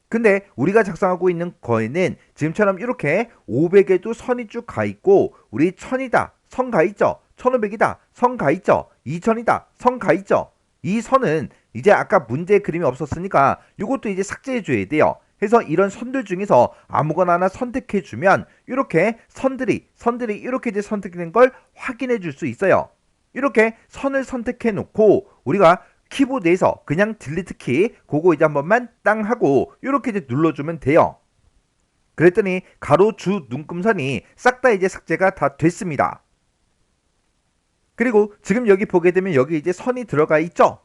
근데 우리가 작성하고 있는 거에는 지금처럼 이렇게 500에도 선이 쭉 가 있고 우리 1000이다 선 가 있죠? 1500이다 선 가 있죠? 2000이다 선 가 있죠? 이 선은 이제 아까 문제 그림이 없었으니까 이것도 이제 삭제해 줘야 돼요. 해서 이런 선들 중에서 아무거나 하나 선택해 주면 이렇게 선들이 이렇게 이제 선택된 걸 확인해 줄 수 있어요. 이렇게 선을 선택해 놓고 우리가 키보드에서 그냥 딜리트 키 그거 이제 한 번만 땅 하고 이렇게 이제 눌러주면 돼요. 그랬더니 가로 주 눈금선이 싹 다 이제 삭제가 다 됐습니다. 그리고 지금 여기 보게 되면 여기 이제 선이 들어가 있죠.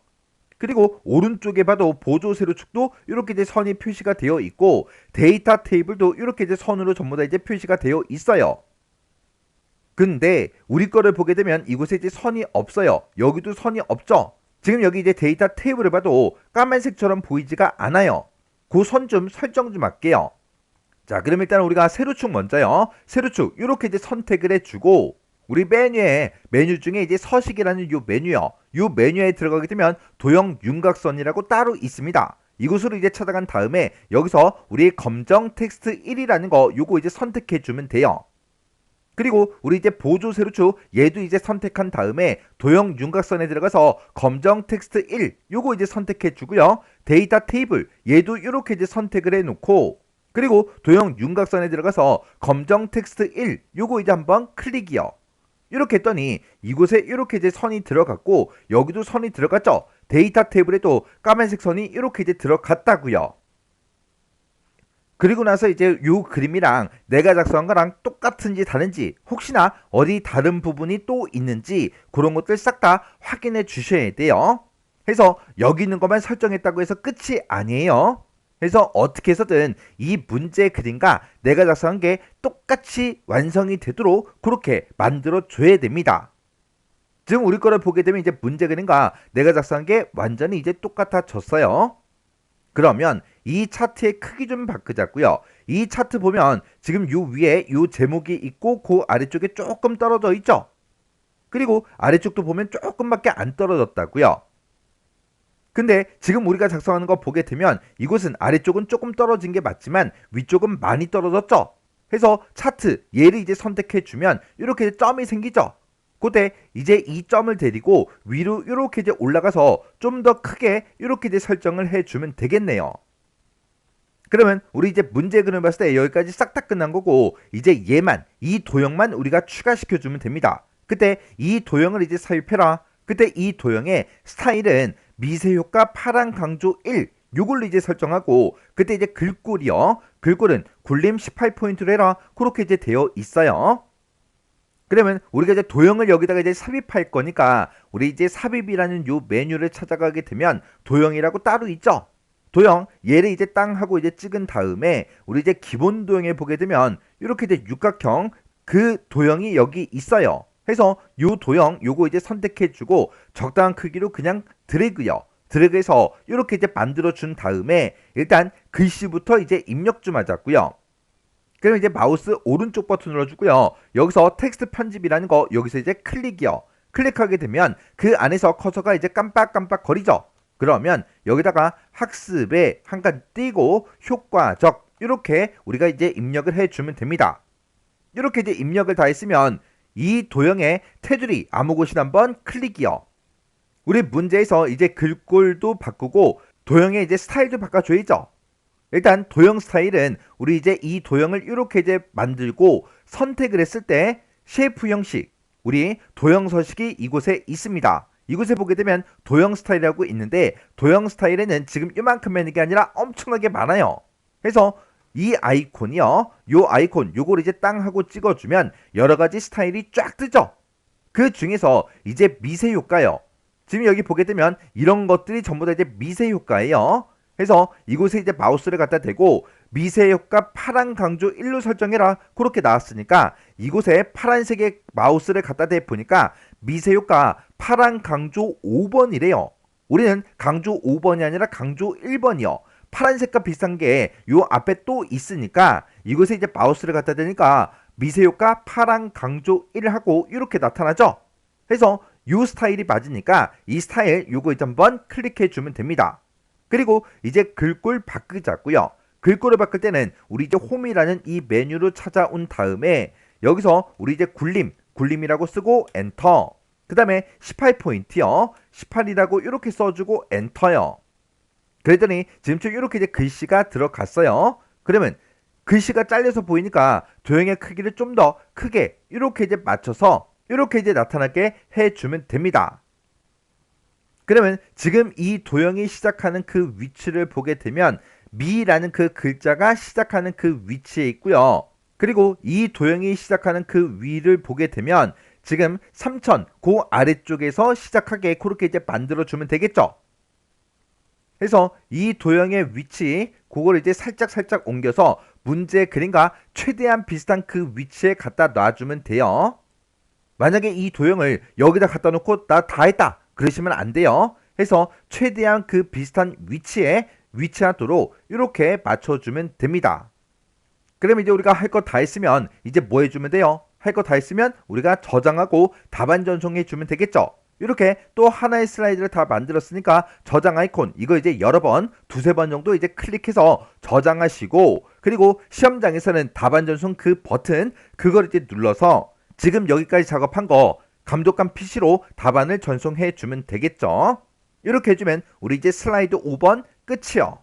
그리고 오른쪽에 봐도 보조 세로축도 이렇게 이제 선이 표시가 되어 있고 데이터 테이블도 이렇게 이제 선으로 전부 다 이제 표시가 되어 있어요. 근데 우리 거를 보게 되면 이곳에 이제 선이 없어요. 여기도 선이 없죠. 지금 여기 이제 데이터 테이블을 봐도 까만색처럼 보이지가 않아요. 그 선 좀 설정 좀 할게요. 자, 그럼 일단 우리가 세로축 먼저요. 세로축 이렇게 이제 선택을 해주고 우리 메뉴 중에 이제 서식이라는 요 메뉴요. 요 메뉴에 들어가게 되면 도형 윤곽선이라고 따로 있습니다. 이곳으로 이제 찾아간 다음에 여기서 우리 검정 텍스트 1이라는 거 요거 이제 선택해 주면 돼요. 그리고 우리 이제 보조 세로축 얘도 이제 선택한 다음에 도형 윤곽선에 들어가서 검정 텍스트 1 요거 이제 선택해 주고요. 데이터 테이블 얘도 이렇게 이제 선택을 해 놓고 그리고 도형 윤곽선에 들어가서 검정 텍스트 1 요거 이제 한번 클릭이요. 이렇게 했더니 이곳에 이렇게 이제 선이 들어갔고 여기도 선이 들어갔죠. 데이터 테이블에도 까만색 선이 이렇게 이제 들어갔다고요. 그리고 나서 이제 요 그림이랑 내가 작성한 거랑 똑같은지 다른지 혹시나 어디 다른 부분이 또 있는지 그런 것들 싹 다 확인해 주셔야 돼요. 해서 여기 있는 것만 설정했다고 해서 끝이 아니에요. 그래서 어떻게 해서든 이 문제 그림과 내가 작성한 게 똑같이 완성이 되도록 그렇게 만들어 줘야 됩니다. 지금 우리 거를 보게 되면 이제 문제 그림과 내가 작성한 게 완전히 이제 똑같아졌어요. 그러면 이 차트의 크기 좀 바꾸자고요. 이 차트 보면 지금 요 위에 요 제목이 있고 그 아래쪽에 조금 떨어져 있죠. 그리고 아래쪽도 보면 조금밖에 안 떨어졌다고요. 근데 지금 우리가 작성하는 거 보게 되면 이곳은 아래쪽은 조금 떨어진 게 맞지만 위쪽은 많이 떨어졌죠. 해서 차트 얘를 이제 선택해 주면 이렇게 점이 생기죠. 그때 이제 이 점을 데리고 위로 이렇게 이제 올라가서 좀 더 크게 이렇게 이제 설정을 해 주면 되겠네요. 그러면 우리 이제 문제 그림을 봤을 때 여기까지 싹 다 끝난 거고 이제 얘만 이 도형만 우리가 추가시켜 주면 됩니다. 그때 이 도형을 이제 삽입해라. 그때 이 도형의 스타일은 미세 효과 파란 강조 1 요걸로 이제 설정하고 그때 이제 글꼴이요. 글꼴은 굴림 18포인트로 해라. 그렇게 이제 되어 있어요. 그러면 우리가 이제 도형을 여기다가 이제 삽입할 거니까 우리 이제 삽입이라는 요 메뉴를 찾아가게 되면 도형이라고 따로 있죠. 도형 얘를 이제 땅 하고 이제 찍은 다음에 우리 이제 기본 도형에 보게 되면 이렇게 이제 육각형 그 도형이 여기 있어요. 해서 요 도형 요거 이제 선택해 주고 적당한 크기로 그냥 드래그요. 드래그해서 이렇게 이제 만들어 준 다음에 일단 글씨부터 이제 입력 좀 하자고요. 그럼 이제 마우스 오른쪽 버튼 눌러주고요. 여기서 텍스트 편집이라는 거 여기서 이제 클릭이요. 클릭하게 되면 그 안에서 커서가 이제 깜빡깜빡 거리죠. 그러면 여기다가 학습에 한 가지 띄고 효과적 이렇게 우리가 이제 입력을 해주면 됩니다. 이렇게 이제 입력을 다 했으면 이 도형의 테두리 아무 곳이나 한번 클릭이요. 우리 문제에서 이제 글꼴도 바꾸고 도형의 이제 스타일도 바꿔줘야죠. 일단 도형 스타일은 우리 이제 이 도형을 이렇게 이제 만들고 선택을 했을 때 쉐이프 형식, 우리 도형 서식이 이곳에 있습니다. 이곳에 보게 되면 도형 스타일이라고 있는데 도형 스타일에는 지금 이만큼 있는 게 아니라 엄청나게 많아요. 그래서 이 아이콘이요. 요 아이콘 요걸 이제 땅 하고 찍어주면 여러 가지 스타일이 쫙 뜨죠. 그 중에서 이제 미세 효과요. 지금 여기 보게 되면 이런 것들이 전부 다 이제 미세 효과예요. 그래서 이곳에 이제 마우스를 갖다 대고 미세 효과 파란 강조 1로 설정해라 그렇게 나왔으니까 이곳에 파란색의 마우스를 갖다 대 보니까 미세 효과 파란 강조 5번이래요. 우리는 강조 5번이 아니라 강조 1번이요. 파란색과 비슷한 게 요 앞에 또 있으니까 이곳에 이제 마우스를 갖다 대니까 미세 효과 파란 강조 1을 하고 이렇게 나타나죠. 그래서 요 스타일이 맞으니까 이 스타일 요거 이제 한번 클릭해 주면 됩니다. 그리고 이제 글꼴 바꾸자고요. 글꼴을 바꿀 때는 우리 이제 홈이라는 이 메뉴로 찾아온 다음에 여기서 우리 이제 굴림이라고 쓰고 엔터. 그 다음에 18포인트요. 18이라고 이렇게 써주고 엔터요. 그랬더니 지금처럼 이렇게 이제 글씨가 들어갔어요. 그러면 글씨가 잘려서 보이니까 도형의 크기를 좀 더 크게 이렇게 이제 맞춰서 이렇게 이제 나타나게 해주면 됩니다. 그러면 지금 이 도형이 시작하는 그 위치를 보게 되면 미라는 그 글자가 시작하는 그 위치에 있고요. 그리고 이 도형이 시작하는 그 위를 보게 되면 지금 3000 그 아래쪽에서 시작하게 그렇게 이제 만들어주면 되겠죠. 그래서 이 도형의 위치 그걸 이제 살짝 옮겨서 문제 그림과 최대한 비슷한 그 위치에 갖다 놔주면 돼요. 만약에 이 도형을 여기다 갖다 놓고 나 다 했다 그러시면 안 돼요. 해서 최대한 그 비슷한 위치에 위치하도록 이렇게 맞춰주면 됩니다. 그럼 이제 우리가 할 거 다 했으면 이제 뭐 해주면 돼요? 할 거 다 했으면 우리가 저장하고 답안 전송해 주면 되겠죠. 이렇게 또 하나의 슬라이드를 다 만들었으니까 저장 아이콘 이거 이제 여러 번 두세 번 정도 이제 클릭해서 저장하시고 그리고 시험장에서는 답안 전송 그 버튼 그걸 이제 눌러서 지금 여기까지 작업한 거 감독관 PC로 답안을 전송해 주면 되겠죠. 이렇게 해주면 우리 이제 슬라이드 5번 끝이요.